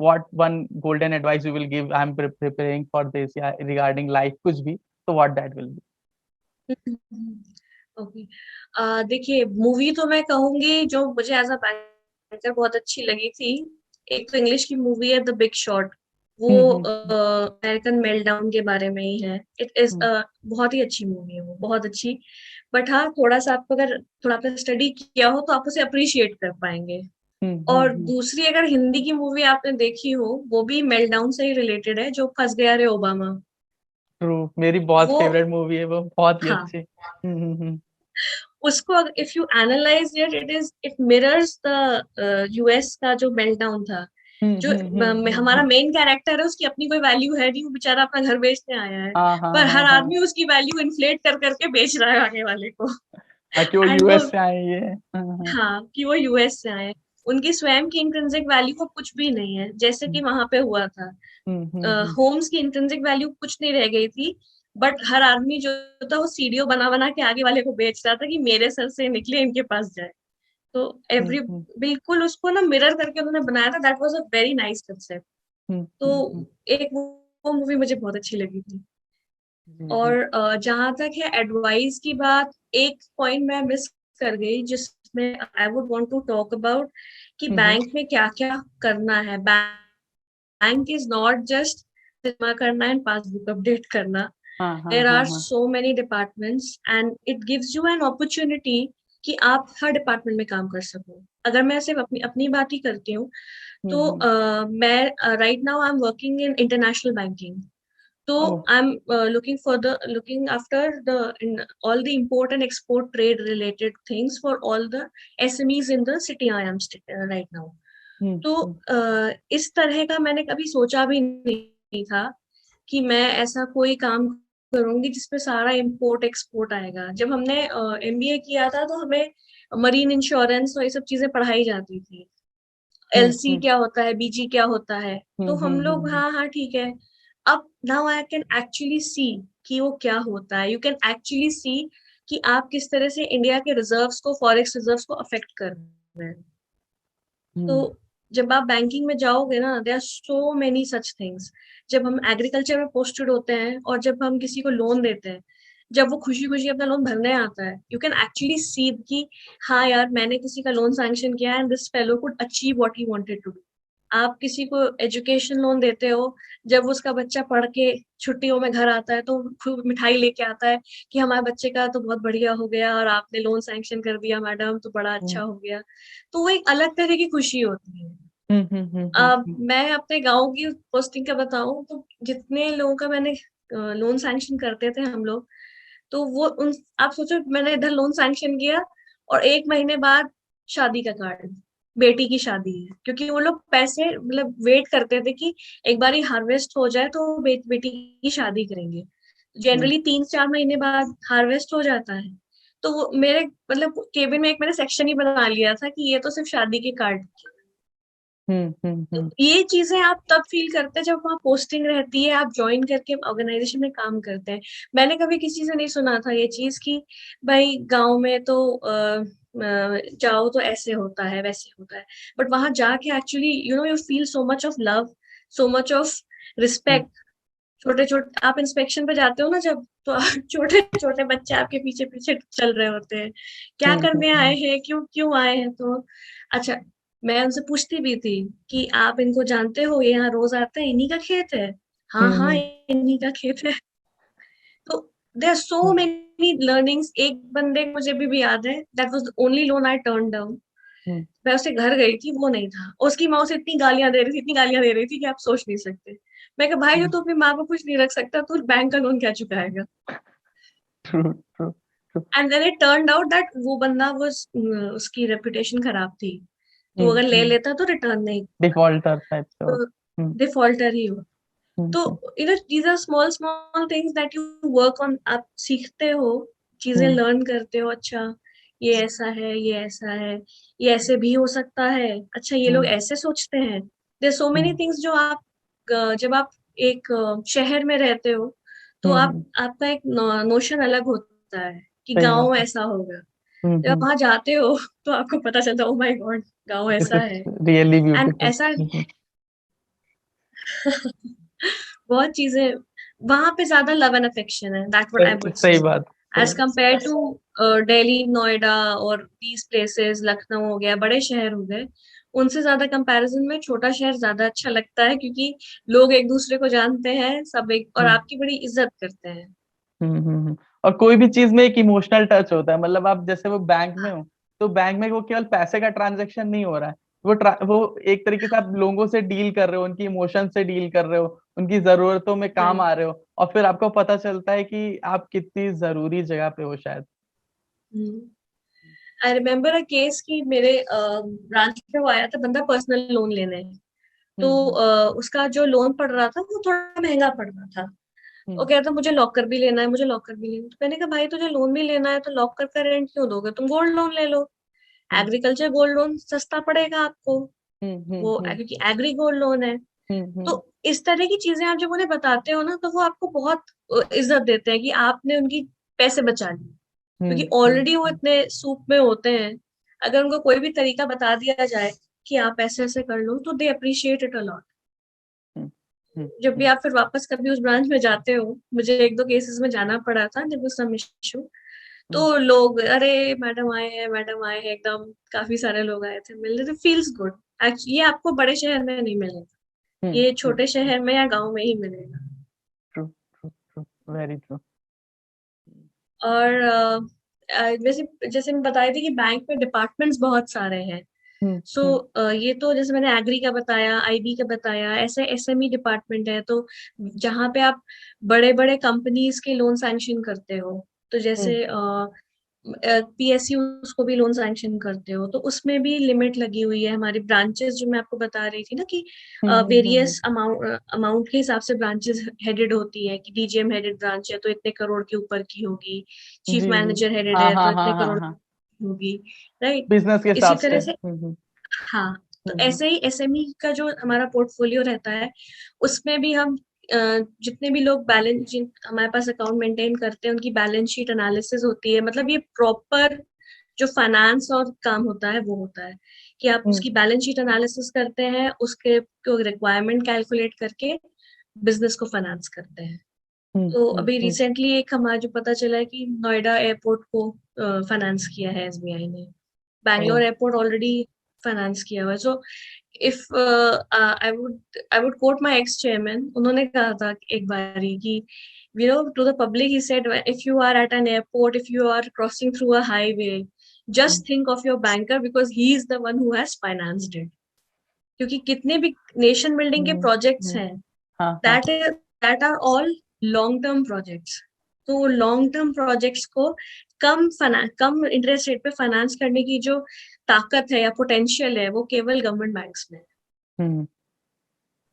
what one golden advice you will give, I'm preparing for this, या regarding life कुछ भी, तो what that will be? Okay. देखिए, मूवी तो मैं कहूंगी जो मुझे एज अ बैंकर बहुत अच्छी लगी थी, एक तो इंग्लिश की मूवी है द बिग शॉट। वो हम्म। अमेरिकन मेल्टडाउन के बारे में ही है। इट इज हम्म बहुत ही अच्छी मूवी है, वो बहुत अच्छी। बट हाँ, थोड़ा सा आपको अगर थोड़ा आपने स्टडी किया हो तो आप उसे अप्रिशिएट कर पाएंगे। और हम्म। दूसरी अगर हिंदी की मूवी आपने देखी हो, वो भी मेल्टडाउन से ही रिलेटेड है, जो फंस गया रे ओबामा। ट्रू, मेरी बहुत वो, फेवरेट मूवी है वो, बहुत ही हाँ, अच्छी। उसको if you analyse it mirrors the US का जो मेल्टडाउन था। जो हमारा हम्म। मेन कैरेक्टर है, उसकी अपनी कोई वैल्यू है नहीं, वो बेचारा अपना घर बेचने आया है। हाँ हाँ पर हाँ हर हाँ। आदमी उसकी वैल्यू इन्फ्लेट कर करके बेच रहा है आगे वाले को। कि वो एंड वो, यूएस से आए ये। हाँ। हाँ, कि वो यूएस से आए। उनकी स्वयं की इंट्रिंसिक वैल्यू वो कुछ भी नहीं है, जैसे कि वहां पे हुआ था। हम्म। होम्स की इंट्रिंसिक वैल्यू कुछ नहीं रह गई थी। बट हर आदमी जो था वो सीडीओ बना बना के आगे वाले को बेच रहा था कि मेरे सर से निकले इनके पास जाए। तो एवरी, हम्म बिल्कुल उसको ना मिरर करके उन्होंने बनाया था। That was a very nice concept. तो हम्म। एक वो मूवी मुझे बहुत अच्छी लगी थी। जी जी। और जहां तक है एडवाइस की बात, एक पॉइंट मैं मिस कर गई जिसमें I would want to talk about, कि हम्म। बैंक में क्या क्या करना है। बैंक इज नॉट जस्ट जमा करना एंड पासबुक अपडेट करना। हाँ हाँ देर हाँ आर हाँ। So many departments and it gives you an opportunity कि आप हर डिपार्टमेंट में काम कर सको। अगर मैं सिर्फ अपनी अपनी बात ही करती हूँ, तो हम्म। मैं right now I am working in international banking. So oh. I'm looking after all the import and export trade related things for all the SMEs in the city I am right now. तो हम्म। इस तरह का मैंने कभी सोचा भी नहीं था कि मैं ऐसा कोई काम करूंगी जिसपे सारा इंपोर्ट एक्सपोर्ट आएगा। जब हमने एमबीए किया था तो हमें मरीन इंश्योरेंस और ये सब चीजें पढ़ाई जाती थी। एलसी हम्म। क्या होता है, बीजी क्या होता है। तो हम लोग, हम्म। हाँ हाँ ठीक है। अब now I can actually see कि वो क्या होता है। यू कैन एक्चुअली सी कि आप किस तरह से इंडिया के रिजर्व्स को, फॉरेक्स रिजर्व्स को अफेक्ट कर रहे हैं। तो हम्म जब आप बैंकिंग में जाओगे ना, there are so many such things. जब हम एग्रीकल्चर में पोस्टेड होते हैं और जब हम किसी को लोन देते हैं, जब वो खुशी खुशी अपना लोन भरने आता है, यू कैन एक्चुअली सी कि हाँ यार, मैंने किसी का लोन सैंक्शन किया and this fellow could achieve what he wanted to do. आप किसी को एजुकेशन लोन देते हो, जब उसका बच्चा पढ़ के छुट्टियों में घर आता है तो खूब मिठाई लेके आता है कि हमारे बच्चे का तो बहुत बढ़िया हो गया और आपने लोन सैंक्शन कर दिया मैडम, तो बड़ा अच्छा हो गया। तो वो एक अलग तरह की खुशी होती है। अब हम्म। मैं अपने गांव की पोस्टिंग का बताऊं तो जितने लोगों का मैंने लोन सैंक्शन करते थे हम लोग, तो वो उन, आप सोचो मैंने इधर लोन सैंक्शन किया और एक महीने बाद शादी का कार्ड, बेटी की शादी है। क्योंकि वो लोग पैसे मतलब वेट करते थे कि एक बार हार्वेस्ट हो जाए तो बेटी की शादी करेंगे। हम्म जनरली 3-4 महीने बाद हार्वेस्ट हो जाता है। तो वो मेरे मतलब केबिन में एक मैंने सेक्शन ही बना लिया था कि ये तो सिर्फ शादी के कार्ड। तो हम्म। ये चीजें आप तब फील करते हैं जब वहाँ पोस्टिंग रहती है, आप ज्वाइन करके ऑर्गेनाइजेशन में काम करते हैं। मैंने कभी किसी से नहीं सुना था ये चीज कि भाई गांव में तो जाओ तो ऐसे होता है वैसे होता है। बट वहां जाके actually you feel so much of love, so much of respect. छोटे छोटे आप इंस्पेक्शन पे जाते हो ना जब, तो छोटे छोटे बच्चे आपके पीछे पीछे चल रहे होते हैं, क्या करने आए हम्म। हैं, क्यों क्यों आए हैं। तो अच्छा, मैं उनसे पूछती भी थी कि आप इनको जानते हो, ये यहाँ रोज आते हैं, इन्हीं का खेत है। हाँ हाँ, हम्म। इन्हीं का खेत है। तो there are so many learnings. एक बंदे को मुझे भी याद है, that was the only loan I turn down. Hmm. मैं उसके घर गई थी, वो नहीं था। उसकी माँ उसे इतनी गालियां दे रही थी, इतनी गालियां दे रही थी कि आप सोच नहीं सकते। मैं कहा भाई, जो तू अपनी माँ को कुछ नहीं रख सकता, तू बैंक का लोन क्या चुकाएगा। True true true. And then it turned out that वो बंदा वो, उसकी रेपुटेशन खराब थी। तो अगर ले हम्म। लेता तो रिटर्न नहीं। डिफॉल्टर टाइप से हो। तो डिफॉल्टर ही हो। तो these are small small things that you work on, आप सीखते हो, चीजें हम्म लर्न करते हो। अच्छा ये ऐसा है, ये ऐसा है, ये ऐसे भी हो सकता है, अच्छा ये लोग हम्म ऐसे सोचते हैं। There so many hmm things जो आप जब आप एक शहर में रहते हो तो आप हम्म। आपका एक नोशन अलग होता है कि सही बात गांव है। ऐसा होगा। जब आप हम्म। वहां जाते हो तो आपको पता चलता है, ओ माय गॉड, गांव दिस ऐसा इज है। Really and beautiful. ऐसा बहुत चीजें वहां पे ज्यादा लव एंड अफेक्शन है, दैट व्हाट आई सही वुड सही से, बात। सही एज बात। कंपेयर टू दिल्ली, नोएडा और दीज प्लेसेस, लखनऊ हो गया, बड़े शहर हो गए, उनसे ज्यादा कंपैरिजन में छोटा शहर ज्यादा अच्छा लगता है, क्योंकि लोग एक दूसरे को जानते हैं सब, एक और हम्म आपकी बड़ी इज्जत करते हैं। और कोई भी चीज में एक इमोशनल टच होता है। मतलब आप जैसे वो बैंक में हाँ। हो, तो बैंक में वो केवल पैसे का ट्रांजैक्शन नहीं हो रहा है। वो एक तरीके से आप लोगों से डील कर रहे हो, उनकी इमोशन से डील कर रहे हो, उनकी जरूरतों में काम राइट। आ रहे हो, और फिर आपको पता चलता है कि आप कितनी जरूरी जगह पे हो शायद। आई रिमेम्बर अ केस कि मेरे ब्रांच पे वो आया था बंदा पर्सनल लोन लेने। तो हम्म उसका जो लोन पड़ रहा था वो थोड़ा महंगा पड़ रहा था। वो हम्म कह रहा था मुझे लॉकर भी लेना है, मुझे लॉकर भी लेना है। तो मैंने कहा भाई तुझे लोन भी लेना है तो लॉकर का रेंट क्यों दोगे, तुम गोल्ड लोन ले लो। हम्म एग्रीकल्चर गोल्ड लोन सस्ता पड़ेगा आपको, वो हम्म क्योंकि एग्री गोल्ड लोन है। तो हम्म इस तरह की चीजें आप जब उन्हें बताते हो ना, तो वो आपको बहुत इज्जत देते हैं कि आपने उनकी पैसे बचा लिए, हम्म क्योंकि हम्म ऑलरेडी वो इतने सूप में होते हैं। अगर उनको कोई भी तरीका बता दिया जाए कि आप ऐसे ऐसे कर लो, तो दे अप्रिशिएट इट अलॉट। हम्म हम्म जब भी हम्म आप फिर वापस कभी उस ब्रांच में जाते हो, मुझे एक दो केसेस में जाना पड़ा था जब उस सम इशू, हम्म तो लोग, अरे मैडम आए हैं, मैडम आए हैं, एकदम काफी सारे लोग आए थे मिलने, तो फील्स गुड। एक्चुअली ये आपको बड़े शहर में नहीं मिलेगा, ये छोटे ट्रू शहर में या गांव में ही मिलेगा। True true, very true. और वैसे जैसे मैं बताई थी कि बैंक में डिपार्टमेंट्स बहुत सारे हैं। हम्म सो हम्म ये तो जैसे मैंने एग्री का बताया, आईबी का बताया, ऐसे एसएमई डिपार्टमेंट है, तो जहाँ पे आप बड़े बड़े कंपनीज के लोन सैंक्शन करते हो, तो हम्म जैसे पीएसयू उसको भी लोन सैंक्शन करते हो, तो उसमें भी लिमिट लगी हुई है। हमारी ब्रांचेस जो मैं आपको बता रही थी ना कि हम्म। वेरियस अमाउंट के हिसाब से ब्रांचेस हेडेड होती है, कि डीजीएम हेडेड ब्रांच है तो इतने करोड़ के ऊपर की होगी, चीफ जी जी। मैनेजर हेडेड हाँ है तो हाँ इतने हाँ हाँ करोड़ हाँ। की होगी। राइट। बिजनेस के इसी हिसाब से। तरह से, हाँ, तो हम्म ऐसे ही एसएमई का जो हमारा पोर्टफोलियो रहता है, उसमें भी हम जितने भी लोग बैलेंस, जिन हमारे पास अकाउंट मेंटेन करते हैं, उनकी बैलेंस शीट एनालिसिस होती है। मतलब ये प्रॉपर जो फाइनेंस और काम होता है वो होता है, कि आप हम्म उसकी बैलेंस शीट एनालिसिस करते हैं, उसके रिक्वायरमेंट कैलकुलेट करके बिजनेस को फाइनेंस करते हैं। तो अभी हम्म। रिसेंटली एक हमारा जो पता चला है कि नोएडा एयरपोर्ट को फाइनेंस किया है एसबीआई ने, oh. Bangalore airport already finance किया हुआ है। So if I would quote my ex chairman, उन्होंने कहा था एक बारी कि to the public he said, if you are at an airport, if you are crossing through a highway, hmm just think of your banker because he is the one who has financed it। क्योंकि कितने भी nation building के projects hmm. हैं, हाँ हाँ। That is that are all long term projects. तो long term projects को कम इंटरेस्ट रेट पे फाइनेंस करने की जो ताकत है या पोटेंशियल है, वो केवल गवर्नमेंट बैंक्स में है। हम्म।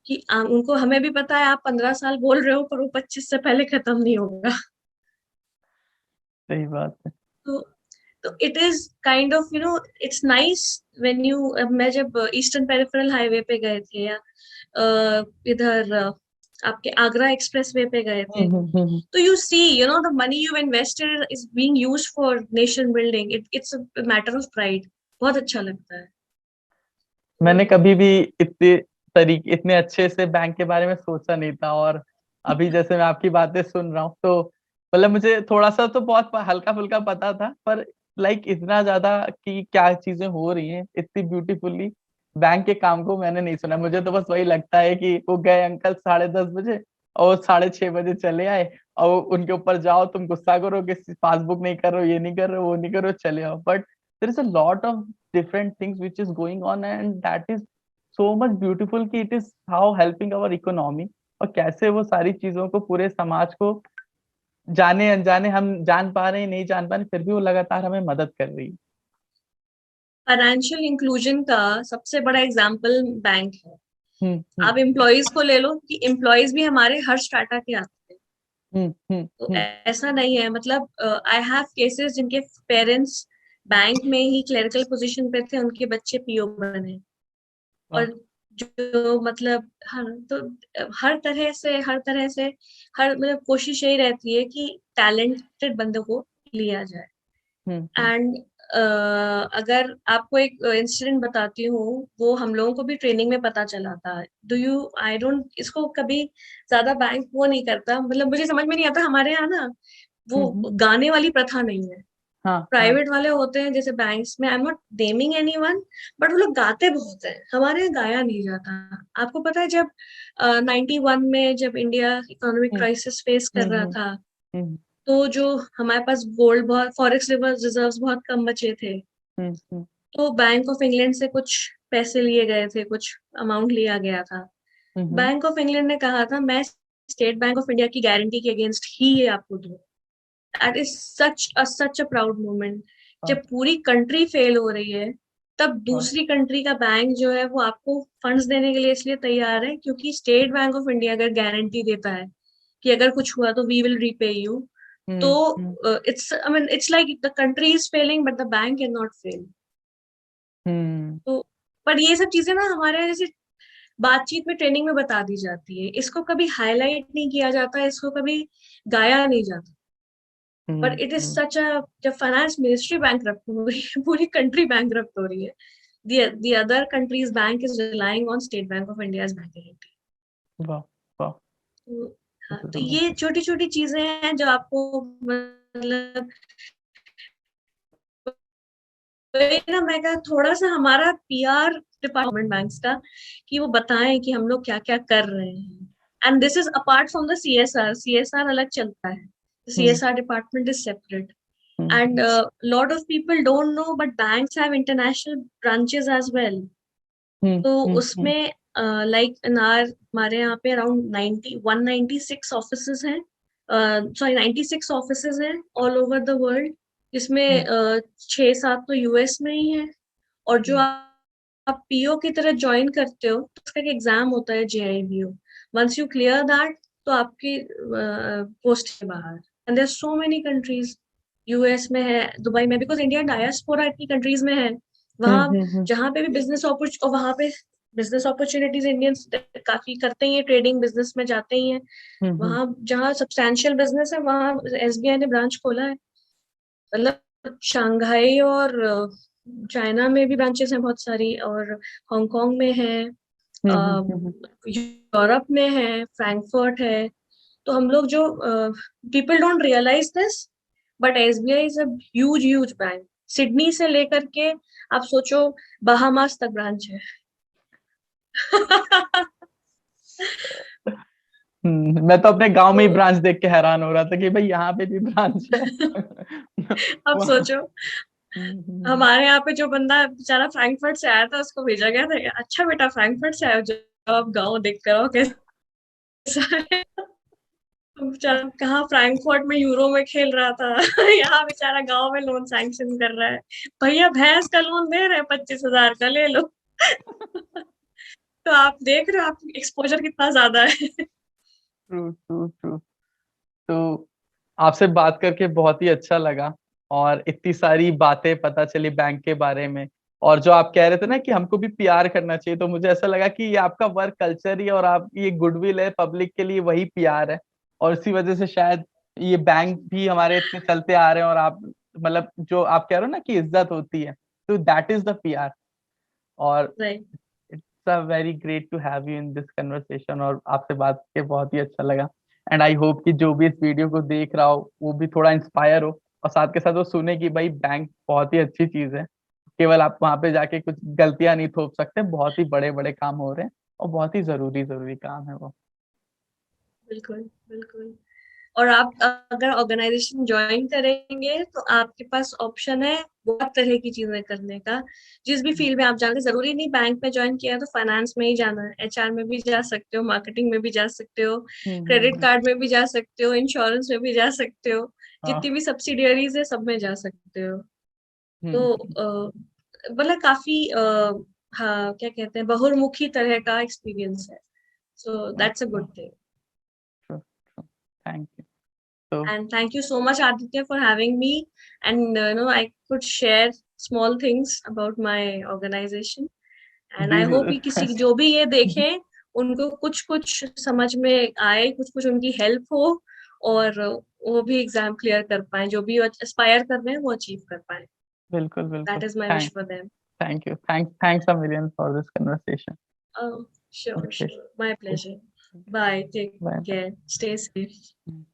कि उनको, हमें भी पता है आप 15 साल बोल रहे हो पर वो 25 से पहले खत्म नहीं होगा। सही बात है। तो it is kind of its nice when you, मैं जब ईस्टर्न पेरिफेरल हाईवे पे गए थे, या इधर आपके आगरा एक्सप्रेस वे पे गए थे, हम्म। तो you see the money you invested is being used for nation building, it's a matter of pride. बहुत अच्छा लगता है। तो मैंने कभी भी इतने अच्छे से बैंक के बारे में सोचा नहीं था, और अभी जैसे मैं आपकी बातें सुन रहा हूँ, तो मतलब मुझे थोड़ा सा तो बहुत हल्का फुल्का पता था, पर लाइक इतना ज्यादा कि क्या चीजें हो रही हैं इतनी ब्यूटीफुल्ली बैंक के काम को मैंने नहीं सुना। मुझे तो बस वही लगता है कि वो गए अंकल 10:30 बजे, और 6:30 बजे चले आए, और उनके ऊपर जाओ, तुम गुस्सा करो कि पासबुक नहीं कर रहे हो, ये नहीं कर रहे हो, वो नहीं कर रहे हो, चले आओ। But there is a lot of different things which is going on, and that is so much beautiful कि it is how helping our economy, और कैसे वो सारी चीजों को पूरे समाज को जाने अनजाने हम जान पा रहे हैं, नहीं जान पा रहे, फिर भी वो लगातार हमें मदद कर रही है। फाइनेंशियल इंक्लूजन का सबसे बड़ा एग्जाम्पल बैंक है। आप एम्प्लॉयज को ले लो कि एम्प्लॉयज भी हमारे हर स्ट्राटा के आते हैं। तो ऐसा नहीं है, मतलब आई हैव केसेस जिनके पेरेंट्स बैंक में ही क्लरिकल पोजीशन पे थे, उनके बच्चे पीओ बने। और जो मतलब तो हर तरह से हर मतलब कोशिश यही रहती है कि टैलेंटेड बंदों को लिया जाए। एंड अगर आपको एक इंसिडेंट बताती हूँ, वो हम लोगों को भी ट्रेनिंग में पता चला था। आई डोंट इसको कभी ज्यादा बैंक वो नहीं करता, मतलब मुझे समझ में नहीं आता। हमारे यहाँ ना वो गाने वाली प्रथा नहीं है। प्राइवेट वाले होते हैं जैसे बैंक्स में, आई am not naming anyone, but वो लोग गाते बहुत है। हमारे यहाँ गाया नहीं जाता। आपको पता है जब 91 में जब इंडिया इकोनॉमिक क्राइसिस फेस कर रहा था, तो जो हमारे पास गोल्ड बहुत, फॉरेक्स रिजर्व्स बहुत कम बचे थे, तो बैंक ऑफ इंग्लैंड से कुछ पैसे लिए गए थे, कुछ अमाउंट लिया गया था। बैंक ऑफ इंग्लैंड ने कहा था मैं स्टेट बैंक ऑफ इंडिया की गारंटी के अगेंस्ट ही ये आपको दूं। That is such a proud moment. जब पूरी कंट्री फेल हो रही है, तब दूसरी कंट्री का बैंक जो है वो आपको फंड्स देने के लिए इसलिए तैयार है क्योंकि स्टेट बैंक ऑफ इंडिया अगर गारंटी देता है कि अगर कुछ हुआ तो वी विल रीपे यू, तो it's like the country is failing but the bank can not fail. तो पर ये सब चीजें ना हमारे जैसे बातचीत में, ट्रेनिंग में बता दी जाती है, इसको कभी हाईलाइट नहीं किया जाता, इसको कभी गाया नहीं जाता। बट इट इज सच अ, जब फाइनेंस मिनिस्ट्री बैंकरप्ट हो रही है, पूरी कंट्री बैंकरप्ट हो रही है, the other country's bank is relying on State Bank of India's bank guarantee. वाह वाह। तो हाँ, तो ये छोटी छोटी चीजें हैं जो आपको मतलब ना, मैं कहा थोड़ा सा हमारा पीआर डिपार्टमेंट बैंक्स का, कि वो बताएं कि हम लोग क्या क्या कर रहे हैं। And this is apart from the CSR अलग चलता है, CSR department is separate. And lot of people don't know, but banks have international branches as well. तो उसमें like हमारे यहाँ पे अराउंड 196 ऑफिसेज हैं, सॉरी 96 ऑफिसेज हैं ऑल ओवर द वर्ल्ड, जिसमें 6-7 तो यूएस में ही है। और जो आप पीओ की तरह ज्वाइन करते हो तो उसका एक एग्जाम होता है, जेआईबीओ। वंस यू क्लियर दैट तो आपकी पोस्ट के बाहर। And there so many countries, US में है, दुबई में, बिकॉज इंडिया डायस्पोरा इतनी कंट्रीज में है, वहां जहाँ पे भी बिजनेस अपॉर्चुनिटी, और वहां पे बिजनेस अपॉर्चुनिटीज इंडियंस काफी करते ही है, ट्रेडिंग बिजनेस में जाते ही हैं। वहां जहाँ सब्सटैंशियल बिजनेस है वहां एसबीआई ने ब्रांच खोला है। मतलब शंघाई और चाइना में भी ब्रांचेस हैं बहुत सारी, और हांगकांग में है, यूरोप में है, फ्रैंकफर्ट है। तो हम लोग जो people don't realise this, but SBI is a huge huge bank. Sydney से लेकर के आप सोचो बहामास तक ब्रांच है। मैं तो अपने गांव में ही ब्रांच देख के हैरान हो रहा था कि भाई यहाँ पे भी ब्रांच है। अब सोचो हमारे यहाँ पे जो बंदा बेचारा फ्रैंकफर्ट से आया था, उसको भेजा गया था, अच्छा बेटा फ्रैंकफर्ट से आया हो, जाओ आप गाँव देख कर आओ कैसा है। बेचारा कहाँ फ्रैंकफर्ट में यूरो में खेल रहा था, यहाँ बेचारा गांव में लोन सैंक्शन कर रहा है। भैया भैंस का लोन दे रहे हैं 25,000 का, ले लो। तो आप देख रहे हो आप एक्सपोजर कितना ज्यादा है। True true true. तो आपसे बात करके बहुत ही अच्छा लगा, और इतनी सारी बातें पता चली बैंक के बारे में। और जो आप कह रहे थे ना कि हमको भी पीआर करना चाहिए, तो मुझे ऐसा लगा कि ये आपका वर्क कल्चर ही, और आप ये गुडविल है पब्लिक के लिए, वही पीआर है। और इसी वजह से शायद ये बैंक भी हमारे इतने चलते आ रहे हैं। और आप मतलब जो आप कह रहे हो ना कि इज्जत होती है, तो दैट इज द पीआर। और right. It's a very great to have you in this conversation, और आपसे बात करके बहुत ही अच्छा लगा। एंड आई होप कि जो भी इस वीडियो को देख रहा हो वो भी थोड़ा इंस्पायर हो, और साथ के साथ वो सुने कि भाई बैंक बहुत ही अच्छी चीज है। केवल आप वहां पे जाके कुछ गलतियां नहीं थोप सकते, बहुत ही बड़े बड़े काम हो रहे हैं, और बहुत ही जरूरी जरूरी काम है वो। बिल्कुल बिल्कुल। और आप अगर ऑर्गेनाइजेशन ज्वाइन करेंगे तो आपके पास ऑप्शन है बहुत तरह की चीजें करने का। जिस भी फील्ड में आप जाना, जरूरी नहीं बैंक में ज्वाइन किया तो फाइनेंस में ही जाना है, एचआर में भी जा सकते हो, मार्केटिंग में भी जा सकते हो, क्रेडिट कार्ड में भी जा सकते हो, इंश्योरेंस में भी जा सकते हो, जितनी भी सब्सिडियरीज है सब में जा सकते हो। तो मतलब काफी हाँ क्या कहते हैं, बहुमुखी तरह का एक्सपीरियंस है, so that's a good thing. True, true. Thank you. So, And thank you so much, Aditya, for having me. And I could share small things about my organization. And I hope कि किसी जो भी ये देखें उनको कुछ कुछ समझ में आए, कुछ कुछ उनकी हेल्प हो, और वो भी एग्जाम क्लियर कर पाए, जो भी एस्पायर कर रहे हैं वो अचीव कर पाए। बिल्कुल दैट बिल्कुल। Is my wish Thank for them. thank you. Thanks a million for this conversation. Sure Okay. Sure, my Okay. Pleasure. Bye, take Bye bye. Care, stay safe.